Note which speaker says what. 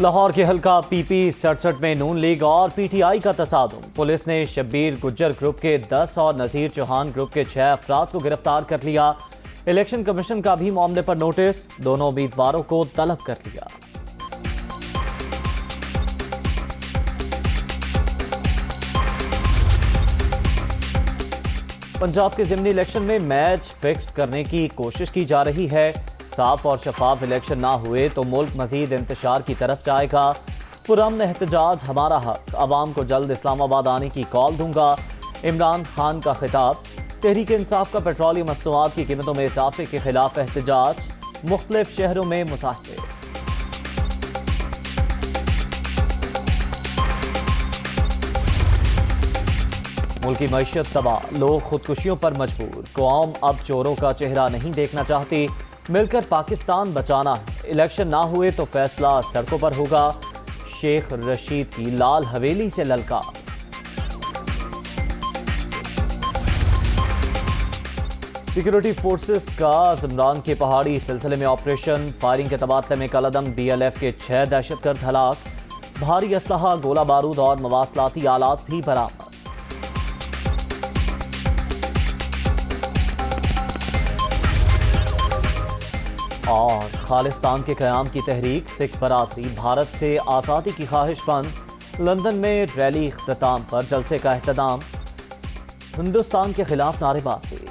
Speaker 1: لاہور کے حلقہ پی پی 67 میں نون لیگ اور پی ٹی آئی کا تصادم۔ پولیس نے شبیر گجر گروپ کے 10 اور نذیر چوہان گروپ کے 6 افراد کو گرفتار کر لیا۔ الیکشن کمیشن کا بھی معاملے پر نوٹس، دونوں امیدواروں کو طلب کر لیا۔ پنجاب کے ضمنی الیکشن میں میچ فکس کرنے کی کوشش کی جا رہی ہے۔ صاف اور شفاف الیکشن نہ ہوئے تو ملک مزید انتشار کی طرف جائے گا۔ پرامن احتجاج ہمارا حق، عوام کو جلد اسلام آباد آنے کی کال دوں گا۔ عمران خان کا خطاب۔ تحریک انصاف کا پیٹرولیم مصنوعات کی قیمتوں میں اضافے کے خلاف احتجاج، مختلف شہروں میں مظاہرے۔ ملکی معیشت تباہ، لوگ خودکشیوں پر مجبور۔ قوم اب چوروں کا چہرہ نہیں دیکھنا چاہتی، مل کر پاکستان بچانا ہے۔ الیکشن نہ ہوئے تو فیصلہ سڑکوں پر ہوگا، شیخ رشید کی لال حویلی سے للکار۔ سیکورٹی فورسز کا زمران کے پہاڑی سلسلے میں آپریشن، فائرنگ کے تبادلے میں کالعدم بی ایل ایف کے 6 دہشت گرد ہلاک۔ بھاری اسلحہ، گولہ بارود اور مواصلاتی آلات بھی برآمد۔ اور خالصتان کے قیام کی تحریک، سکھ برادری بھارت سے آزادی کی خواہش مند۔ لندن میں ریلی اختتام پر جلسے کا اہتمام، ہندوستان کے خلاف نعرے بازی۔